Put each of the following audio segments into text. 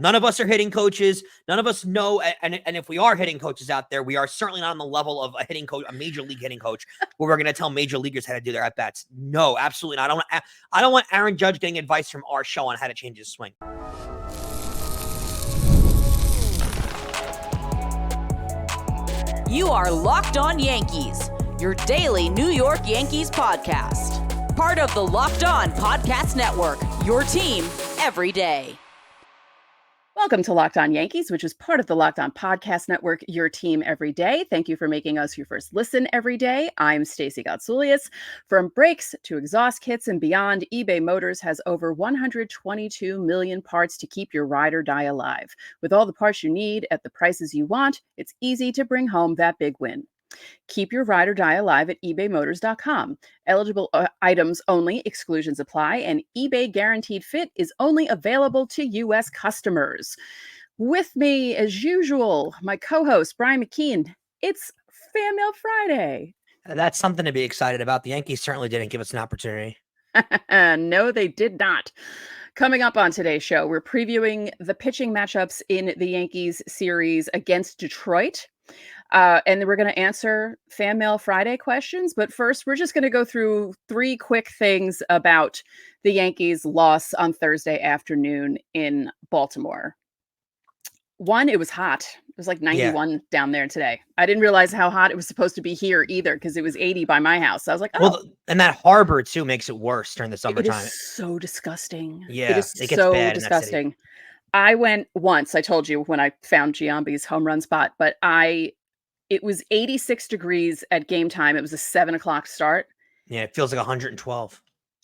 None of us are hitting coaches. None of us know. And if we are hitting coaches out there, we are certainly not on the level of a hitting coach, a major league hitting coach, where we're going to tell major leaguers how to do their at-bats. No, absolutely not. I don't want Aaron Judge getting advice from our show on how to change his swing. You are Locked On Yankees, your daily New York Yankees podcast. Part of the Locked On Podcast Network, your team every day. Welcome to Locked On Yankees, which is part of the Locked On Podcast Network, your team every day. Thank you for making us your first listen every day. I'm Stacey Gotsoulias. From brakes to exhaust kits and beyond, eBay Motors has over 122 million parts to keep your ride or die alive. With all the parts you need at the prices you want, it's easy to bring home that big win. Keep your ride or die alive at ebaymotors.com. Eligible items only, exclusions apply, and eBay Guaranteed Fit is only available to U.S. customers. With me, as usual, my co-host, Brian McKeon. It's Fanmail Friday. That's something to be excited about. The Yankees certainly didn't give us an opportunity. No, they did not. Coming up on today's show, we're previewing the pitching matchups in the Yankees series against Detroit. And we're going to answer Fanmail Friday questions. But first, we're just going to go through three quick things about the Yankees' loss on Thursday afternoon in Baltimore. One, it was hot. It was like 91 down there today. I didn't realize how hot it was supposed to be here either, because it was 80 by my house. So I was like, oh. Well, and that harbor, too, makes it worse during the summertime. It is so disgusting. Yeah, it is so disgusting. I went once, I told you, when I found Giambi's home run spot, but it was 86 degrees at game time. It was a 7:00 start. Yeah, it feels like 112.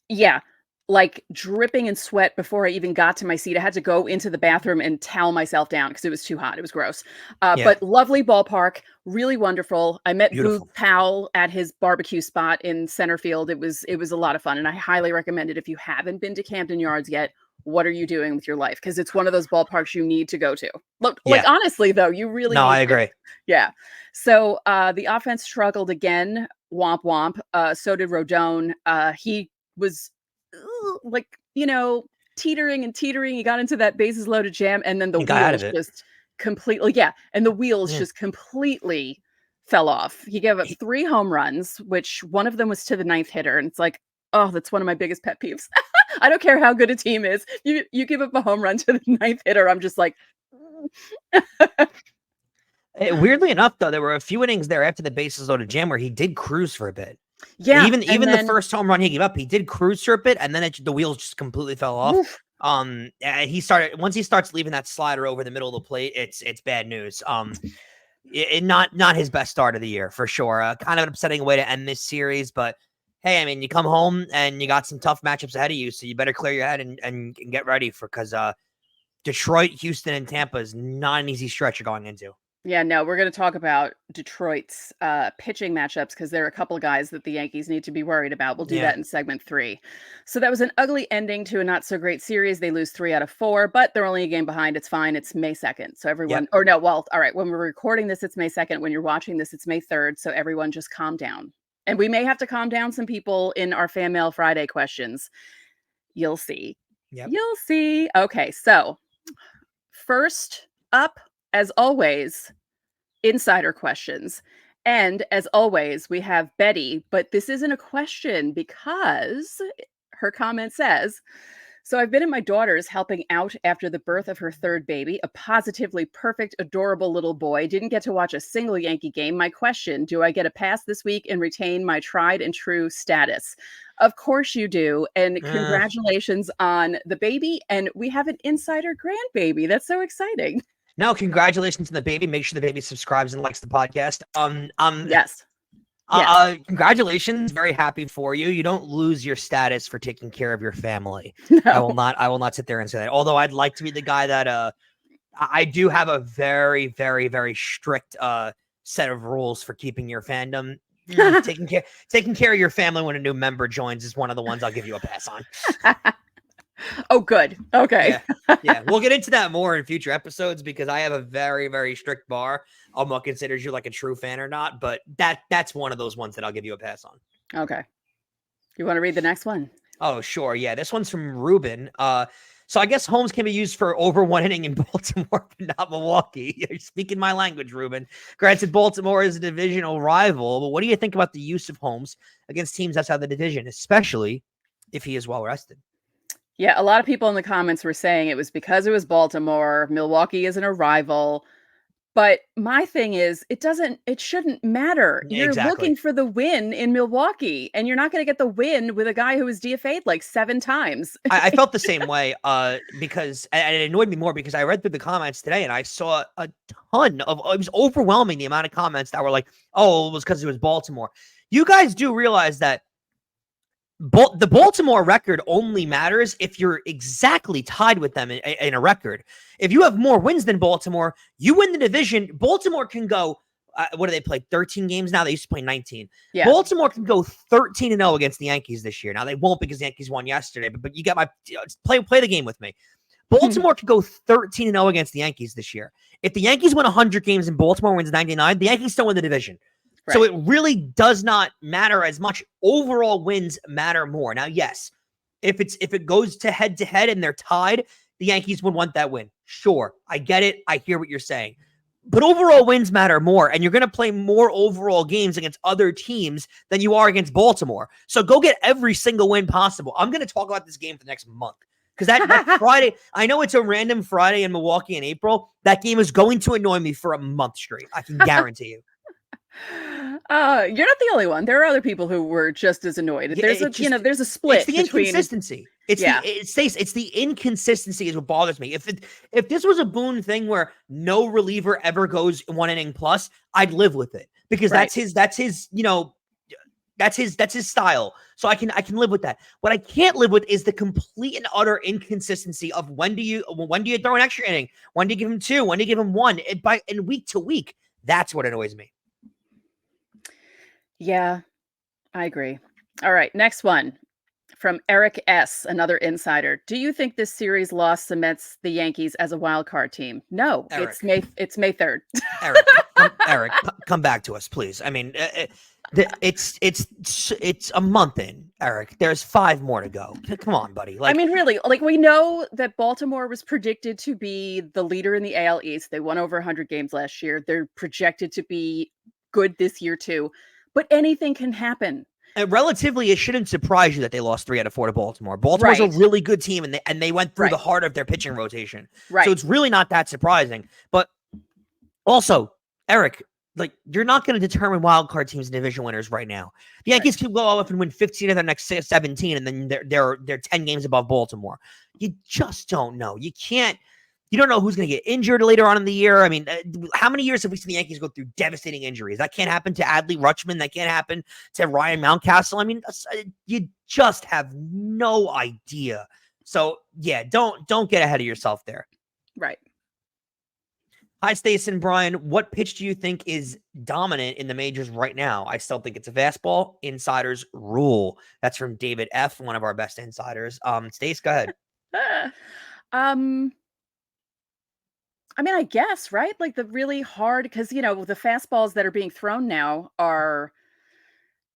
Yeah, like dripping in sweat before I even got to my seat. I had to go into the bathroom and towel myself down because it was too hot. It was gross. But lovely ballpark, really wonderful. I met Boog Powell at his barbecue spot in center field. It was a lot of fun, and I highly recommend it if you haven't been to Camden Yards yet. What are you doing with your life? Because it's one of those ballparks you need to go to. Look, like honestly though, you really no, I agree. Yeah. So the offense struggled again. Womp womp. So did Rodón. He was teetering and teetering. He got into that bases loaded jam, and then the wheels just completely and the wheels just completely fell off. He gave up 3 home runs, which one of them was to the 9th hitter, and it's like, oh, that's one of my biggest pet peeves. I don't care how good a team is. You give up a home run to the 9th hitter, I'm just like. Weirdly enough, though, there were a few innings there after the bases loaded jam where he did cruise for a bit. Yeah, even the first home run he gave up, he did cruise for a bit, and then the wheels just completely fell off. Oof. Once he starts leaving that slider over the middle of the plate, it's bad news. Not his best start of the year for sure. Kind of an upsetting way to end this series, but. Hey, I mean, you come home and you got some tough matchups ahead of you, so you better clear your head and get ready because Detroit, Houston, and Tampa is not an easy stretch you're going into. Yeah, no, we're going to talk about Detroit's pitching matchups because there are a couple of guys that the Yankees need to be worried about. We'll do that in segment 3. So that was an ugly ending to a not so great series. They lose 3 out of 4, but they're only a game behind. It's fine. It's May 2nd. So everyone, all right. When we're recording this, it's May 2nd. When you're watching this, it's May 3rd. So everyone just calm down. And we may have to calm down some people in our Fanmail Friday questions. You'll see. Yep. You'll see. Okay, so first up, as always, insider questions. And as always, we have Betty, but this isn't a question because her comment says, so I've been at my daughter's helping out after the birth of her 3rd baby, a positively perfect, adorable little boy. Didn't get to watch a single Yankee game. My question, do I get a pass this week and retain my tried and true status? Of course you do. And congratulations on the baby. And we have an insider grandbaby. That's so exciting. No, congratulations on the baby. Make sure the baby subscribes and likes the podcast. Yes. Congratulations. Very happy for you. You don't lose your status for taking care of your family. No. I will not sit there and say that. Although I'd like to be the guy that I do have a very, very, very strict set of rules for keeping your fandom. Taking care of your family when a new member joins is one of the ones I'll give you a pass on. Oh, good. Okay. Yeah. We'll get into that more in future episodes because I have a very, very strict bar on what considers you like a true fan or not. But that's one of those ones that I'll give you a pass on. Okay. You want to read the next one? Oh, sure. Yeah. This one's from Ruben. So I guess Holmes can be used for over 1 inning in Baltimore, but not Milwaukee. You're speaking my language, Ruben. Granted, Baltimore is a divisional rival, but what do you think about the use of Holmes against teams outside the division, especially if he is well rested? Yeah, a lot of people in the comments were saying it was because it was Baltimore. Milwaukee isn't a rival. But my thing is, it shouldn't matter. You're Exactly. looking for the win in Milwaukee, and you're not going to get the win with a guy who was DFA'd like 7 times. I felt the same way because and it annoyed me more because I read through the comments today and I saw a ton of it was overwhelming the amount of comments that were like, oh, it was because it was Baltimore. You guys do realize that the Baltimore record only matters if you're exactly tied with them in a record. If you have more wins than Baltimore, you win the division. Baltimore can go, what do they play? 13 games now? They used to play 19. Yeah. Baltimore can go 13-0 against the Yankees this year. Now, they won't because the Yankees won yesterday, but you got my play the game with me. Baltimore can go 13-0 against the Yankees this year. If the Yankees win 100 games and Baltimore wins 99, the Yankees still win the division. Right. So it really does not matter as much. Overall wins matter more. Now, yes, if it goes to head and they're tied, the Yankees would want that win. Sure, I get it. I hear what you're saying. But overall wins matter more, and you're going to play more overall games against other teams than you are against Baltimore. So go get every single win possible. I'm going to talk about this game for the next month because that Friday, I know it's a random Friday in Milwaukee in April. That game is going to annoy me for a month straight. I can guarantee you. You're not the only one. There are other people who were just as annoyed. There's there's a split. It's the inconsistency. It's the inconsistency is what bothers me. If this was a Boone thing where no reliever ever goes 1 inning plus, I'd live with it because that's his style. So I can live with that. What I can't live with is the complete and utter inconsistency of when do you throw an extra inning? When do you give him 2? When do you give him 1? And week to week, that's what annoys me. Yeah, I agree. All right, next one from Eric S., another insider. Do you think this series loss cements the Yankees as a wild card team? No, Eric. it's May 3rd. Eric, come back to us, please. I mean, it's a month in, Eric. There's 5 more to go. Come on, buddy. I mean, really, we know that Baltimore was predicted to be the leader in the AL East. They won over 100 games last year. They're projected to be good this year too. But anything can happen. And relatively, it shouldn't surprise you that they lost 3 out of 4 to Baltimore. Baltimore's a really good team, and they went through the heart of their pitching rotation. Right. So it's really not that surprising. But also, Eric, you're not going to determine wild card teams and division winners right now. The Yankees can go off and win 15 of their next 17, and then they're 10 games above Baltimore. You just don't know. You don't know who's going to get injured later on in the year. I mean, how many years have we seen the Yankees go through devastating injuries? That can't happen to Adley Rutschman. That can't happen to Ryan Mountcastle. I mean, you just have no idea. So, yeah, don't get ahead of yourself there. Right. Hi, Stacey and Brian. What pitch do you think is dominant in the majors right now? I still think it's a fastball. Insiders rule. That's from David F., one of our best insiders. Stacey, go ahead. I mean, I guess, right? The really hard, because, the fastballs that are being thrown now are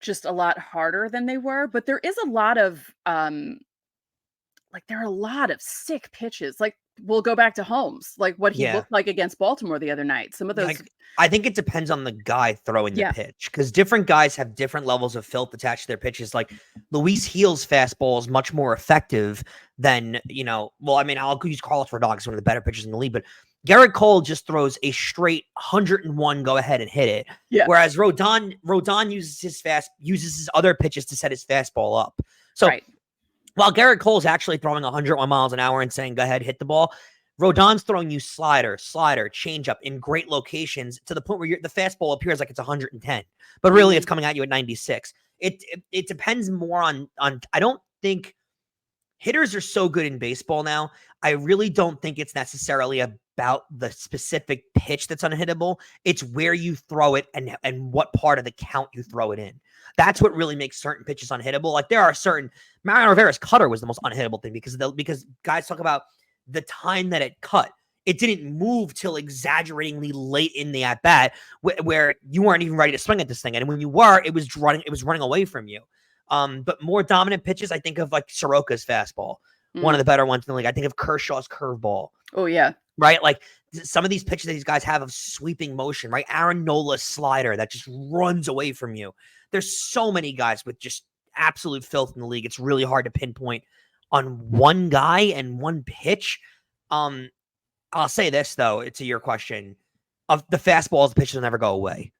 just a lot harder than they were. But there is a lot of, there are a lot of sick pitches. We'll go back to Holmes, what he looked like against Baltimore the other night. Some of those. I think it depends on the guy throwing the pitch, because different guys have different levels of filth attached to their pitches. Luis Gil's fastball is much more effective than, I'll use Carlos Rodón, one of the better pitchers in the league, but Gerrit Cole just throws a straight 101, go ahead and hit it. Yeah. Whereas Rodón uses his other pitches to set his fastball up. So while Gerrit Cole's actually throwing 101 miles an hour and saying, go ahead, hit the ball, Rodon's throwing you slider, changeup in great locations to the point where the fastball appears like it's 110, but really it's coming at you at 96. It depends more on I don't think hitters are so good in baseball now. I really don't think it's necessarily about the specific pitch that's unhittable. It's where you throw it and what part of the count you throw it in. That's what really makes certain pitches unhittable. There are certain, Mariano Rivera's cutter was the most unhittable thing because guys talk about the time that it cut. It didn't move till exaggeratingly late in the at bat where you weren't even ready to swing at this thing. And when you were, it was running away from you. But more dominant pitches, I think of Soroka's fastball. one of the better ones in the league. I think of Kershaw's curveball. Oh, yeah. Right? Like some of these pitches that these guys have of sweeping motion, right? Aaron Nola's slider that just runs away from you. There's so many guys with just absolute filth in the league. It's really hard to pinpoint on one guy and one pitch. I'll say this, though, to your question. Of the fastballs, the pitches will never go away.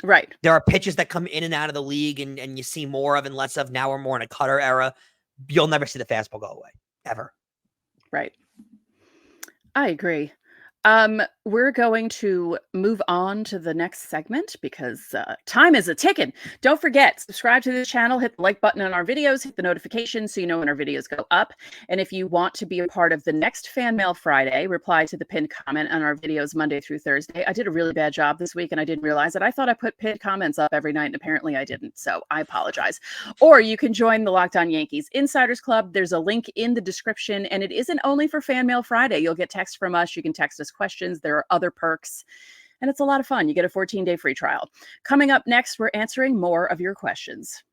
Right. There are pitches that come in and out of the league and you see more of and less of. Now we're more in a cutter era. You'll never see the fastball go away, ever. Right. I agree. We're going to move on to the next segment because time is a-ticking. Don't forget, subscribe to this channel, hit the like button on our videos, hit the notification so you know when our videos go up. And if you want to be a part of the next Fan Mail Friday, reply to the pinned comment on our videos Monday through Thursday. I did a really bad job this week and I didn't realize it. I thought I put pinned comments up every night and apparently I didn't. So I apologize. Or you can join the Locked On Yankees Insiders Club. There's a link in the description and it isn't only for Fan Mail Friday. You'll get text from us. You can text us questions. There are other perks, and it's a lot of fun. You get a 14-day free trial. Coming up next, we're answering more of your questions.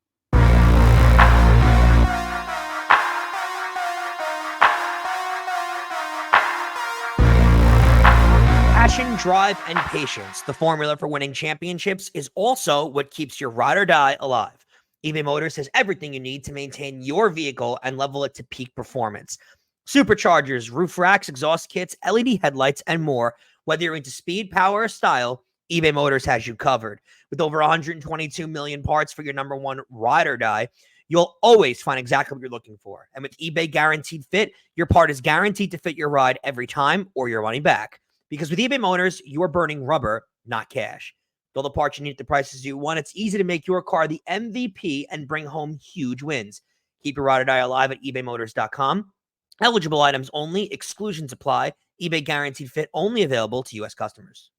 Passion, drive, and patience, the formula for winning championships, is also what keeps your ride or die alive. eBay Motors has everything you need to maintain your vehicle and level it to peak performance. Superchargers, roof racks, exhaust kits, LED headlights, and more. Whether you're into speed, power, or style, eBay Motors has you covered. With over 122 million parts for your number one ride or die, you'll always find exactly what you're looking for. And with eBay Guaranteed Fit, your part is guaranteed to fit your ride every time or your money back. Because with eBay Motors, you're burning rubber, not cash. With all the parts you need at the prices you want, it's easy to make your car the MVP and bring home huge wins. Keep your ride or die alive at ebaymotors.com. Eligible items only. Exclusions apply. eBay Guaranteed Fit only available to U.S. customers.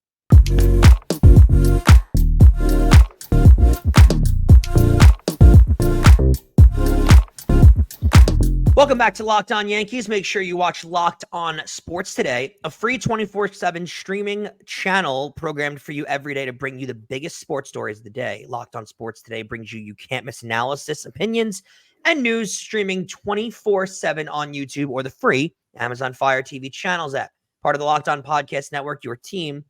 Welcome back to Locked On Yankees. Make sure you watch Locked On Sports Today, a free 24/7 streaming channel programmed for you every day to bring you the biggest sports stories of the day. Locked On Sports Today brings you can't miss analysis, opinions, and news streaming 24/7 on YouTube or the free Amazon Fire TV channels app. Part of the Locked On Podcast Network, your team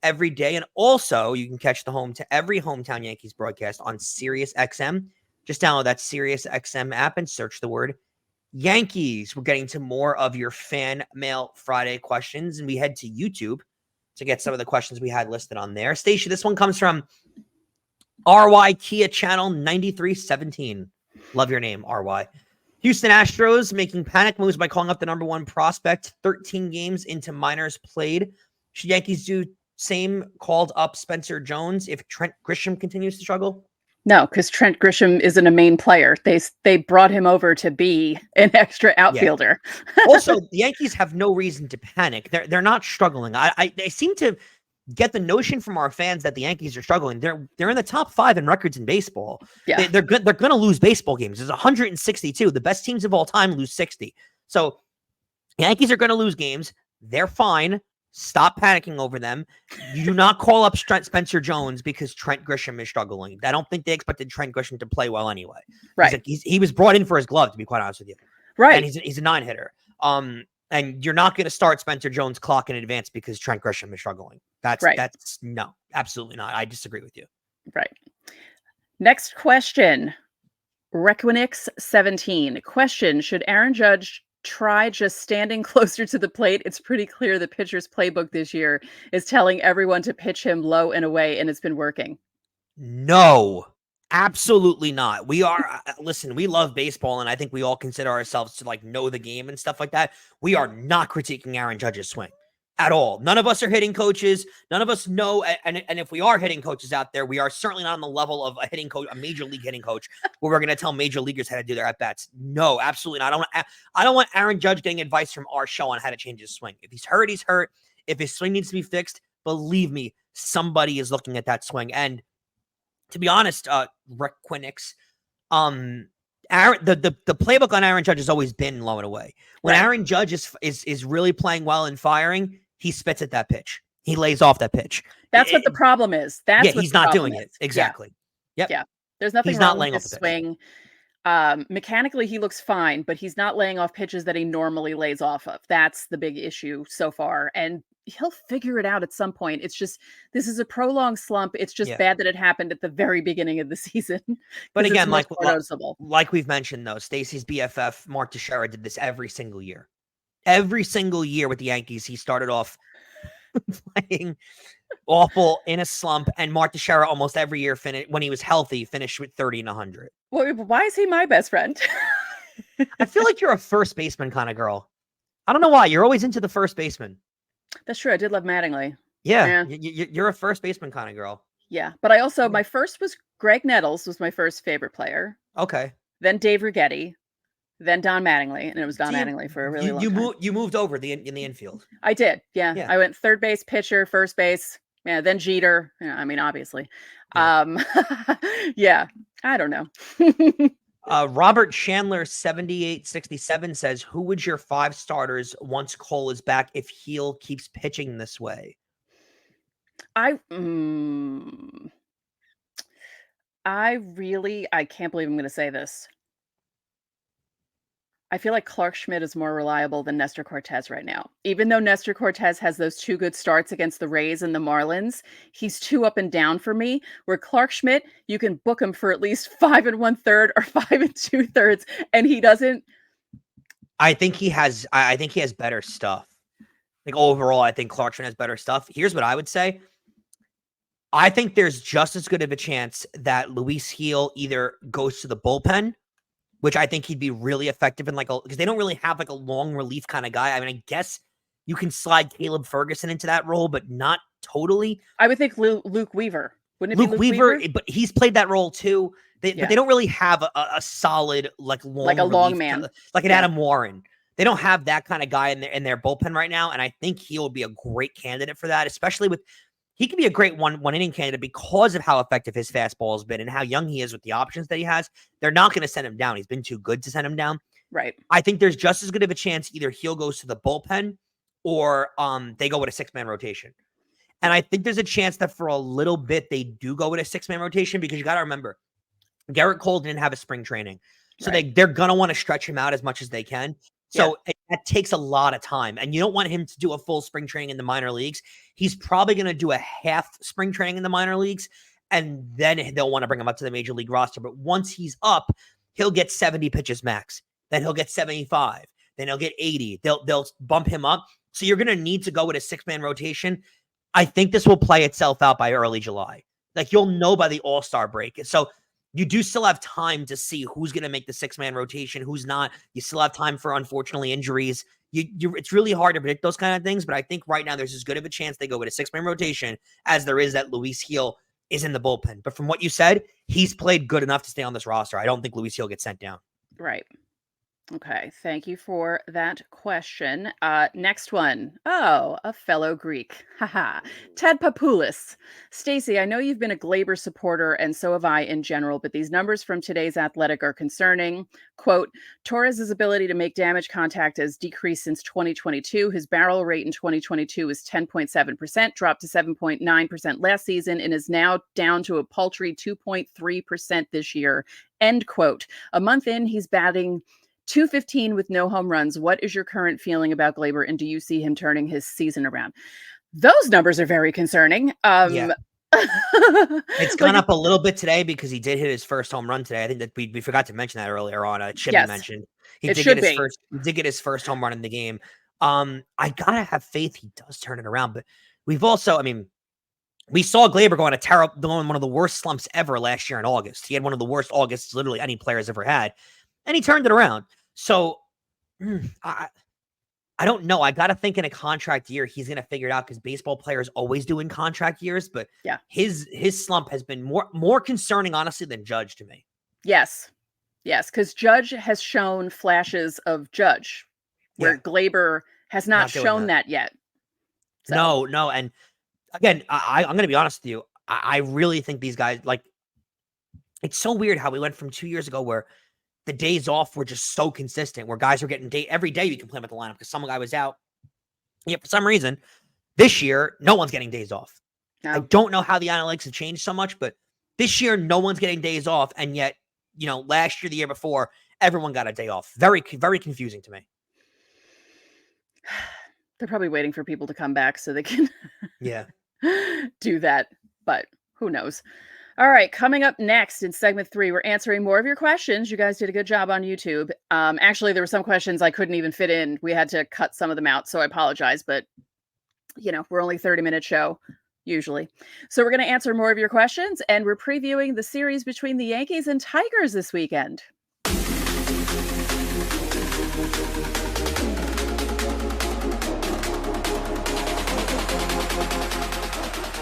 every day. And also, you can catch the home to every hometown Yankees broadcast on SiriusXM. Just download that SiriusXM app and search the word Yankees. We're getting to more of your Fan Mail Friday questions, and we head to YouTube to get some of the questions we had listed on there. Stacey, this one comes from RY Kia Channel 9317. Love your name, RY. Houston Astros making panic moves by calling up the number one prospect 13 games into minors played. Should Yankees do same, called up Spencer Jones if Trent Grisham continues to struggle? No, because Trent Grisham isn't a main player. They brought him over to be an extra outfielder. Yeah. Also, the Yankees have no reason to panic. They're not struggling. They seem to get the notion from our fans that the Yankees are struggling. They're in the top 5 in records in baseball. Yeah. They're going to lose baseball games. There's 162. The best teams of all time lose 60. So the Yankees are going to lose games. They're fine. Stop panicking over them. You do not call up Spencer Jones because Trent Grisham is struggling. I don't think they expected Trent Grisham to play well anyway. Right. He was brought in for his glove, to be quite honest with you. Right. And he's a 9-hitter. And you're not going to start Spencer Jones clock in advance because Trent Grisham is struggling. That's no, absolutely not. I disagree with you. Right. Next question. Requinix 17. Question: should Aaron Judge try just standing closer to the plate? It's pretty clear the pitcher's playbook this year is telling everyone to pitch him low and away, and it's been working. No, absolutely not. We are, listen, we love baseball, and I think we all consider ourselves to know the game and stuff like that. We are not critiquing Aaron Judge's swing at all. None of us are hitting coaches. None of us know. And if we are hitting coaches out there, we are certainly not on the level of a hitting coach, a major league hitting coach, where we're going to tell major leaguers how to do their at-bats. No, absolutely not. I don't want Aaron Judge getting advice from our show on how to change his swing. If he's hurt, he's hurt. If his swing needs to be fixed, believe me, somebody is looking at that swing. And to be honest, Requinix, the playbook on Aaron Judge has always been low and away. When Aaron Judge is really playing well and firing, he spits at that pitch. He lays off that pitch. That's what the problem is. He's not doing it. Exactly. Yeah. Yep. Yeah. There's nothing he's wrong not laying with off his the swing. Mechanically, he looks fine, but he's not laying off pitches that he normally lays off of. That's the big issue so far. And he'll figure it out at some point. It's just, this is a prolonged slump. It's just bad that it happened at the very beginning of the season. But again, like we've mentioned though, Stacey's BFF, Mark Teixeira, did this every single year. Every single year with the Yankees, he started off playing awful in a slump, and Mark Teixeira almost every year when he was healthy, finished with 30 and 100. Well, why is he my best friend? I feel like you're a first baseman kind of girl. I don't know why. You're always into the first baseman. That's true. I did love Mattingly. Yeah. You're a first baseman kind of girl. Yeah. But I also, my first was Greg Nettles was my first favorite player. Okay. Then Dave Righetti. Then Don Mattingly. And it was Don Mattingly for a really long time. You moved over in the infield. I did. Yeah. I went third base, pitcher, first base. Yeah. Then Jeter. Yeah, I mean, obviously. Yeah. Yeah. I don't know. Robert Chandler 7867 says, who would your 5 starters once Cole is back if Gil keeps pitching this way? I can't believe I'm going to say this. I feel like Clark Schmidt is more reliable than Nestor Cortez right now. Even though Nestor Cortez has those 2 good starts against the Rays and the Marlins, he's too up and down for me. Where Clark Schmidt, you can book him for at least 5 1/3 or 5 2/3, and he doesn't. I think he has better stuff. Like overall, I think Clark Schmidt has better stuff. Here's what I would say. I think there's just as good of a chance that Luis Gil either goes to the bullpen, which I think he'd be really effective in because they don't really have like a long relief kind of guy. I mean, I guess you can slide Caleb Ferguson into that role, but not totally. I would think Luke Weaver. Wouldn't it Luke be Weaver? But he's played that role too. But they don't really have a solid long man, like an Adam Warren. They don't have that kind of guy in their bullpen right now, and I think he will be a great candidate for that, especially with. He could be a great one inning candidate because of how effective his fastball has been and how young he is with the options that he has. They're not going to send him down. He's been too good to send him down. Right. I think there's just as good of a chance either Gil goes to the bullpen or they go with a 6-man rotation. And I think there's a chance that for a little bit they do go with a 6-man rotation because you got to remember, Gerrit Cole didn't have a spring training. So they're going to want to stretch him out as much as they can. So that takes a lot of time, and you don't want him to do a full spring training in the minor leagues. He's probably going to do a half spring training in the minor leagues, and then they'll want to bring him up to the major league roster. But once he's up, he'll get 70 pitches max. Then he'll get 75. Then he'll get 80. They'll bump him up. So you're going to need to go with a 6-man rotation. I think this will play itself out by early July. Like you'll know by the All-Star break. So you do still have time to see who's going to make the 6-man rotation, who's not. You still have time for, unfortunately, injuries. It's really hard to predict those kind of things, but I think right now there's as good of a chance they go with a 6-man rotation as there is that Luis Gil is in the bullpen. But from what you said, he's played good enough to stay on this roster. I don't think Luis Gil gets sent down. Right. Okay, thank you for that question. Next one. Oh, a fellow Greek. Haha. Ted Papoulis. Stacey, I know you've been a Gleyber supporter, and so have I in general, but these numbers from today's Athletic are concerning. Quote, Torres' ability to make damage contact has decreased since 2022. His barrel rate in 2022 was 10.7%, dropped to 7.9% last season, and is now down to a paltry 2.3% this year. End quote. A month in, he's batting .215 with no home runs. What is your current feeling about Gleyber, and do you see him turning his season around? Those numbers are very concerning. It's gone up a little bit today because he did hit his first home run today. I think that we forgot to mention that earlier on. It should be mentioned. He did get his first home run in the game. I gotta have faith he does turn it around. But we've also, we saw Gleyber go on one of the worst slumps ever last year in August. He had one of the worst Augusts literally any player's ever had. And he turned it around. So I don't know. I got to think in a contract year, he's going to figure it out because baseball players always do in contract years. But his slump has been more concerning, honestly, than Judge to me. Yes, because Judge has shown flashes of Judge where Gleyber has not shown that yet. So. No. And again, I'm going to be honest with you. I really think these guys, it's so weird how we went from 2 years ago where the days off were just so consistent, where guys were getting every day you complain about the lineup because some guy was out. Yeah, for some reason, this year, no one's getting days off. No. I don't know how the analytics have changed so much, but this year, no one's getting days off, and yet last year, the year before, everyone got a day off. Very, very confusing to me. They're probably waiting for people to come back so they can do that, but who knows? All right, coming up next in segment 3, we're answering more of your questions. You guys did a good job on YouTube. Actually, there were some questions I couldn't even fit in. We had to cut some of them out, so I apologize, but we're only 30-minute show usually. So we're going to answer more of your questions, and we're previewing the series between the Yankees and Tigers this weekend.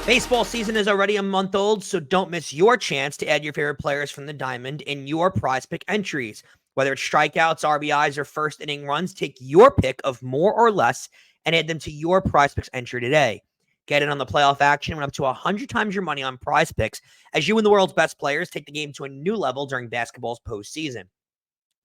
Baseball season is already a month old, so don't miss your chance to add your favorite players from the diamond in your prize pick entries. Whether it's strikeouts, RBIs, or first inning runs, take your pick of more or less and add them to your prize picks entry today. Get in on the playoff action and win up to 100 times your money on prize picks as you and the world's best players take the game to a new level during basketball's postseason.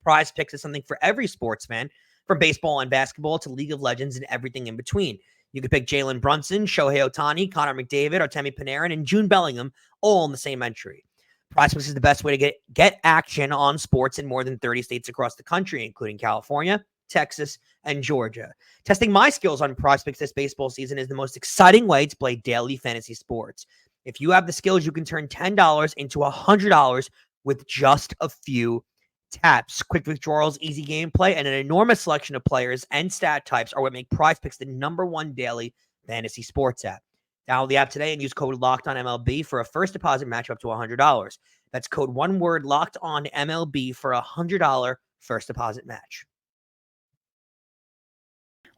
Prize picks is something for every sports fan, from baseball and basketball to League of Legends and everything in between. You can pick Jalen Brunson, Shohei Ohtani, Connor McDavid, Artemi Panarin, and June Bellingham all in the same entry. Prize picks is the best way to get action on sports in more than 30 states across the country, including California, Texas, and Georgia. Testing my skills on prize picks this baseball season is the most exciting way to play daily fantasy sports. If you have the skills, you can turn $10 into $100 with just a few taps. Quick withdrawals, easy gameplay, and an enormous selection of players and stat types are what make Prize Picks the #1 daily fantasy sports app. Download the app today and use code LOCKEDONMLB for a first deposit match up to $100. That's code one word LOCKEDONMLB for a $100 first deposit match.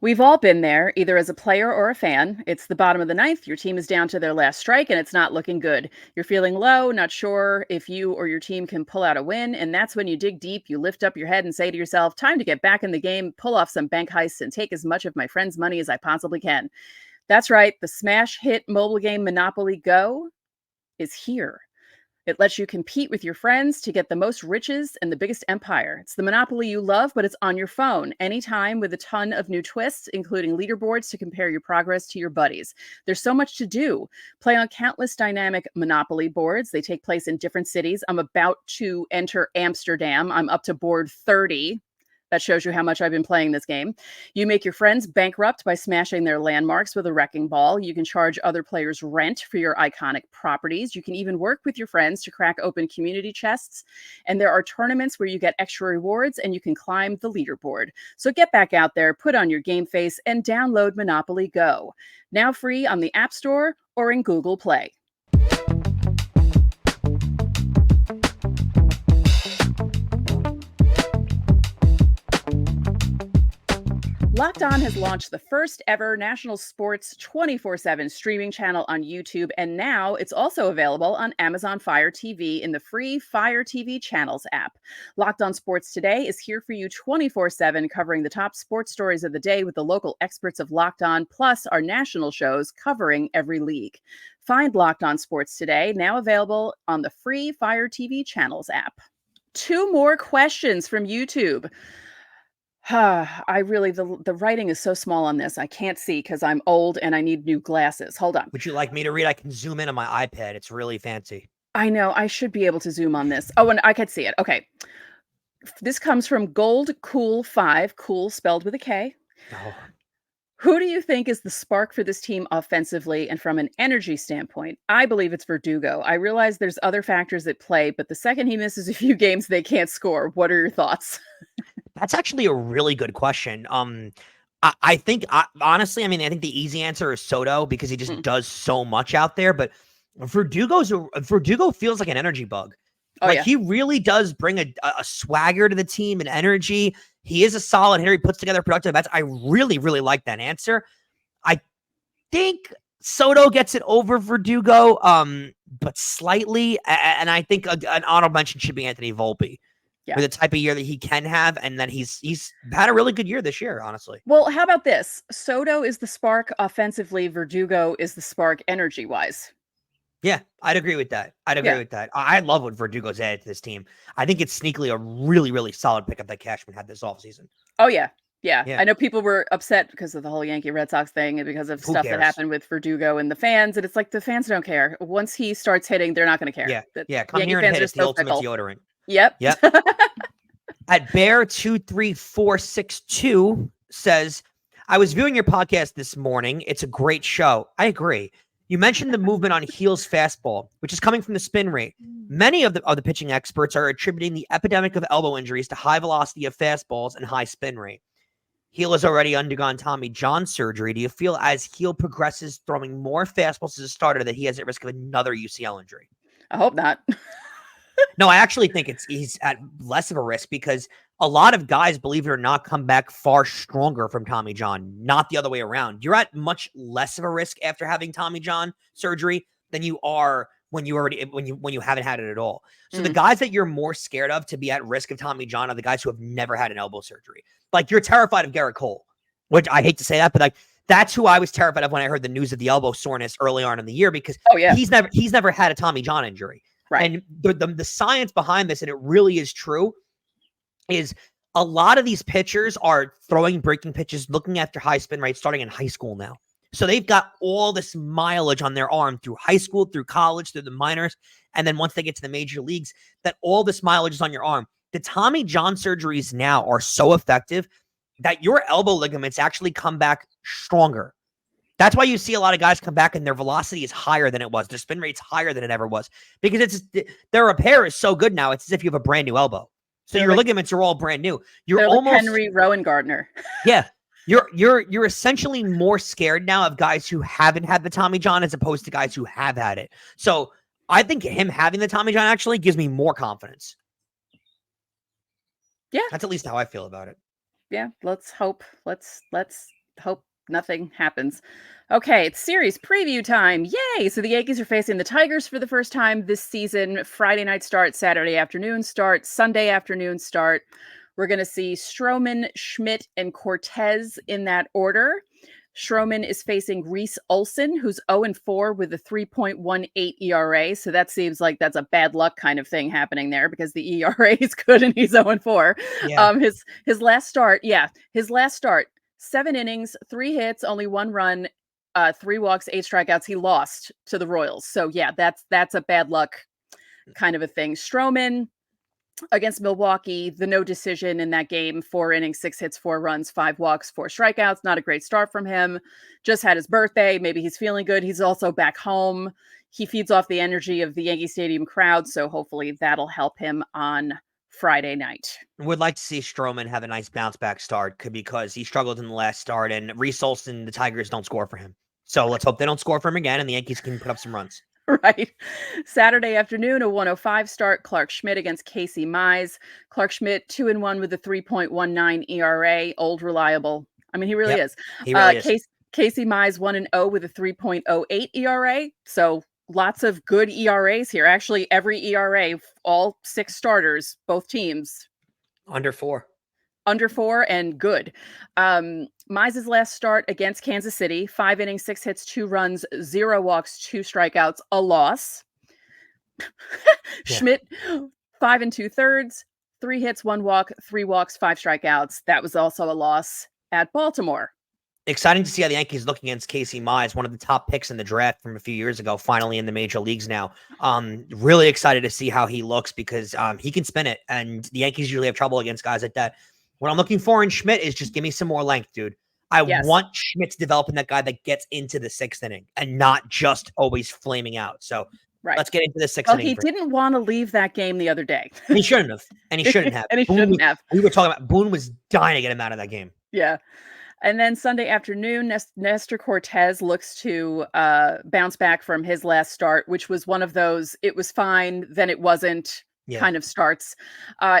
We've all been there, either as a player or a fan. It's the bottom of the ninth. Your team is down to their last strike, and it's not looking good. You're feeling low, not sure if you or your team can pull out a win, and that's when you dig deep, you lift up your head and say to yourself, time to get back in the game, pull off some bank heists, and take as much of my friend's money as I possibly can. That's right, the smash hit mobile game Monopoly Go is here. It lets you compete with your friends to get the most riches and the biggest empire. It's the Monopoly you love, but it's on your phone, anytime, with a ton of new twists, including leaderboards to compare your progress to your buddies. There's so much to do. Play on countless dynamic Monopoly boards. They take place in different cities. I'm about to enter Amsterdam. I'm up to board 30. That shows you how much I've been playing this game. You make your friends bankrupt by smashing their landmarks with a wrecking ball. You can charge other players rent for your iconic properties. You can even work with your friends to crack open community chests. And there are tournaments where you get extra rewards and you can climb the leaderboard. So get back out there, put on your game face, and download Monopoly Go. Now free on the App Store or in Google Play. Locked On has launched the first ever national sports 24/7 streaming channel on YouTube, and now it's also available on Amazon Fire TV in the free Fire TV Channels app. Locked On Sports Today is here for you 24/7, covering the top sports stories of the day with the local experts of Locked On, plus our national shows covering every league. Find Locked On Sports Today, now available on the free Fire TV Channels app. 2 more questions from YouTube. The writing is so small on this. I can't see because I'm old and I need new glasses. Hold on. Would you like me to read? I can zoom in on my iPad. It's really fancy. I know. I should be able to zoom on this. Oh, and I could see it. Okay. This comes from Gold Cool 5, cool spelled with a K. Oh. Who do you think is the spark for this team offensively and from an energy standpoint? I believe it's Verdugo. I realize there's other factors at play, but the second he misses a few games, they can't score. What are your thoughts? That's actually a really good question. I think, honestly, I think the easy answer is Soto because he just does so much out there. But Verdugo feels like an energy bug. He really does bring a swagger to the team and energy. He is a solid hitter. He puts together productive bats. I really, really like that answer. I think Soto gets it over Verdugo, but slightly. And I think an honorable mention should be Anthony Volpe. Yeah. With the type of year that he can have, and then he's had a really good year this year, honestly. Well, how about this? Soto is the spark offensively. Verdugo is the spark energy-wise. Yeah, I'd agree with that. I love what Verdugo's added to this team. I think it's sneakily a really, really solid pickup that Cashman had this offseason. Oh, yeah. I know people were upset because of the whole Yankee Red Sox thing and because of stuff that happened with Verdugo and the fans. And it's like the fans don't care. Once he starts hitting, they're not going to care. Yeah. Come Yankee here and hit. It's the ultimate deodorant. Yep. At Bear23462 says, I was viewing your podcast this morning. It's a great show. I agree. You mentioned the movement on Gil's fastball, which is coming from the spin rate. Many of the pitching experts are attributing the epidemic of elbow injuries to high velocity of fastballs and high spin rate. Gil has already undergone Tommy John surgery. Do you feel as Gil progresses throwing more fastballs as a starter that he has at risk of another UCL injury? I hope not. No, I actually think he's at less of a risk because a lot of guys, believe it or not, come back far stronger from Tommy John, not the other way around. You're at much less of a risk after having Tommy John surgery than you are when you haven't had it at all. So the guys that you're more scared of to be at risk of Tommy John are the guys who have never had an elbow surgery. Like, you're terrified of Gerrit Cole, which I hate to say that, but like that's who I was terrified of when I heard the news of the elbow soreness early on in the year because he's never had a Tommy John injury. Right. And the science behind this, and it really is true, is a lot of these pitchers are throwing breaking pitches, looking after high spin rates starting in high school now. So they've got all this mileage on their arm through high school, through college, through the minors. And then once they get to the major leagues, that all this mileage is on your arm. The Tommy John surgeries now are so effective that your elbow ligaments actually come back stronger. That's why you see a lot of guys come back and their velocity is higher than it was. Their spin rate's higher than it ever was because their repair is so good now. It's as if you have a brand new elbow. So your ligaments are all brand new. You're almost like Henry Rowan Gardner. Yeah. You're essentially more scared now of guys who haven't had the Tommy John as opposed to guys who have had it. So I think him having the Tommy John actually gives me more confidence. Yeah. That's at least how I feel about it. Yeah. Let's hope nothing happens. Okay, it's series preview time. Yay! So the Yankees are facing the Tigers for the first time this season. Friday night start, Saturday afternoon start, Sunday afternoon start. We're going to see Stroman, Schmidt, and Cortez in that order. Stroman is facing Reese Olson, who's 0-4 with a 3.18 ERA. So that seems like that's a bad luck kind of thing happening there because the ERA is good and he's 0-4. Yeah. His last start, 7 innings, 3 hits, only 1 run, 3 walks, 8 strikeouts. He lost to the Royals. So yeah, that's a bad luck kind of a thing. Stroman against Milwaukee, the no decision in that game, 4 innings, 6 hits, 4 runs, 5 walks, 4 strikeouts. Not a great start from him. Just had his birthday. Maybe he's feeling good. He's also back home. He feeds off the energy of the Yankee Stadium crowd. So hopefully that'll help him on Friday night. Would like to see Stroman have a nice bounce back start because he struggled in the last start and Reese Olson, the Tigers don't score for him. So let's hope they don't score for him again and the Yankees can put up some runs. Right. Saturday afternoon, a 1:05 start. Clark Schmidt against Casey Mize. Clark Schmidt 2-1 with a 3.19 ERA. Old reliable. I mean, he really is. He really is. Casey Mize 1-0 with a 3.08 ERA. So lots of good ERAs here. Actually, every ERA, all 6 starters, both teams. Under 4 and good. Mize's last start against Kansas City, 5 innings, 6 hits, 2 runs, 0 walks, 2 strikeouts, a loss. Schmidt, 5 2/3, 3 hits, 1 walk, 3 walks, 5 strikeouts. That was also a loss at Baltimore. Exciting to see how the Yankees look against Casey Mize, one of the top picks in the draft from a few years ago, finally in the major leagues now. Really excited to see how he looks because he can spin it, and the Yankees usually have trouble against guys like that. What I'm looking for in Schmidt is just give me some more length, dude. I want Schmidt to develop in that guy that gets into the 6th inning and not just always flaming out. So let's get into the 6th inning. He didn't want to leave that game the other day. He shouldn't have. And he shouldn't have. We were talking about Boone was dying to get him out of that game. Yeah. And then Sunday afternoon, Nestor Cortez looks to bounce back from his last start, which was one of those, it was fine, then it wasn't. Kind of starts.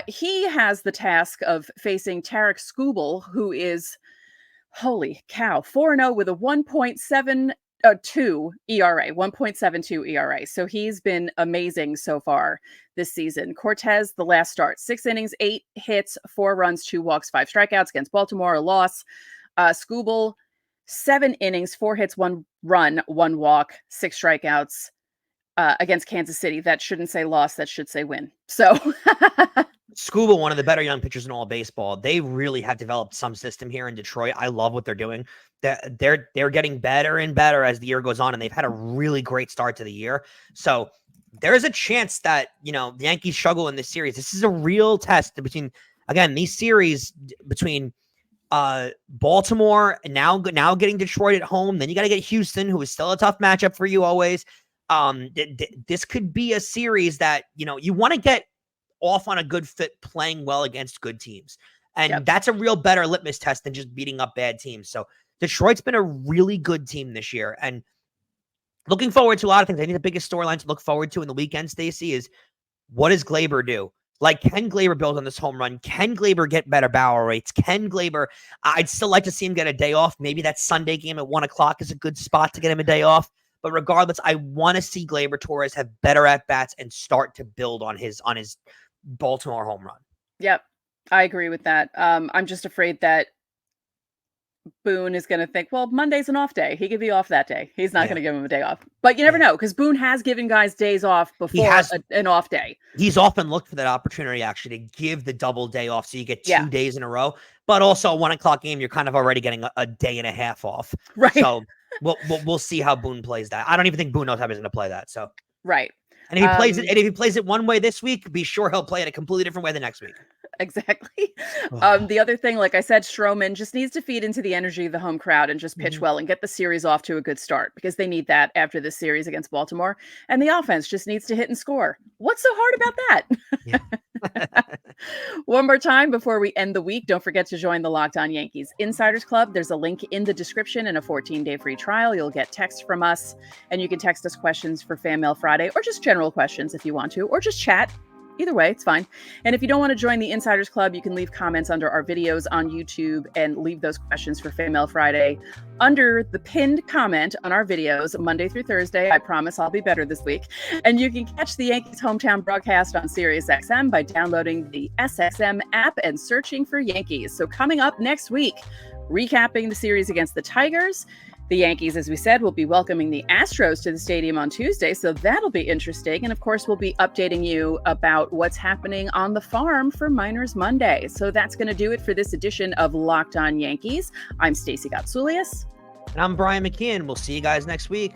He has the task of facing Tarek Skubal, who is, holy cow, 4-0 with a 1.72 ERA, 1.72 ERA. So he's been amazing so far this season. Cortez, the last start, 6 innings, 8 hits, 4 runs, 2 walks, 5 strikeouts against Baltimore, a loss. Skubal, 7 innings, 4 hits, 1 run, 1 walk, 6 strikeouts. Against Kansas City. That shouldn't say loss, that should say win. So Skubal, one of the better young pitchers in all of baseball. They really have developed some system here in Detroit. I love what they're doing. They're getting better and better as the year goes on, and they've had a really great start to the year. So there is a chance that, the Yankees struggle in this series. This is a real test between, again, these series between Baltimore and now getting Detroit at home. Then you got to get Houston, who is still a tough matchup for you always. This could be a series that, you want to get off on a good fit playing well against good teams. And that's a real better litmus test than just beating up bad teams. So Detroit's been a really good team this year. And looking forward to a lot of things. I think the biggest storyline to look forward to in the weekend, Stacey, is what does Gleyber do? Like, can Gleyber build on this home run? Can Gleyber get better barrel rates? Can Gleyber, I'd still like to see him get a day off. Maybe that Sunday game at 1:00 is a good spot to get him a day off. But regardless, I want to see Gleyber Torres have better at-bats and start to build on his Baltimore home run. Yep, I agree with that. I'm just afraid that Boone is going to think, well, Monday's an off day. He could be off that day. He's not going to give him a day off. But you never know, because Boone has given guys days off before an off day. He's often looked for that opportunity, actually, to give the double day off so you get 2 days in a row. But also a 1:00 game, you're kind of already getting a day and a half off. Right. So we'll see how Boone plays that. I don't even think Boone knows how he's going to play that. So right. And if he plays it one way this week, be sure he'll play it a completely different way the next week. Exactly. The other thing, like I said, Stroman just needs to feed into the energy of the home crowd and just pitch well and get the series off to a good start, because they need that after this series against Baltimore. And the offense just needs to hit and score. What's so hard about that? One more time before we end the week, don't forget to join the Locked On Yankees Insiders Club. There's a link in the description and a 14-day free trial. You'll get text from us, and you can text us questions for Fanmail Friday, or just general questions if you want to, or just chat. Either way, it's fine. And if you don't want to join the Insiders Club, you can leave comments under our videos on YouTube and leave those questions for Fanmail Friday under the pinned comment on our videos Monday through Thursday. I promise I'll be better this week. And you can catch the Yankees hometown broadcast on SiriusXM by downloading the SXM app and searching for Yankees. So coming up next week, recapping the series against the Tigers. The Yankees, as we said, will be welcoming the Astros to the stadium on Tuesday, so that'll be interesting. And of course, we'll be updating you about what's happening on the farm for Miners Monday. So that's going to do it for this edition of Locked On Yankees. I'm Stacey Gotsoulias. And I'm Brian McKeon. We'll see you guys next week.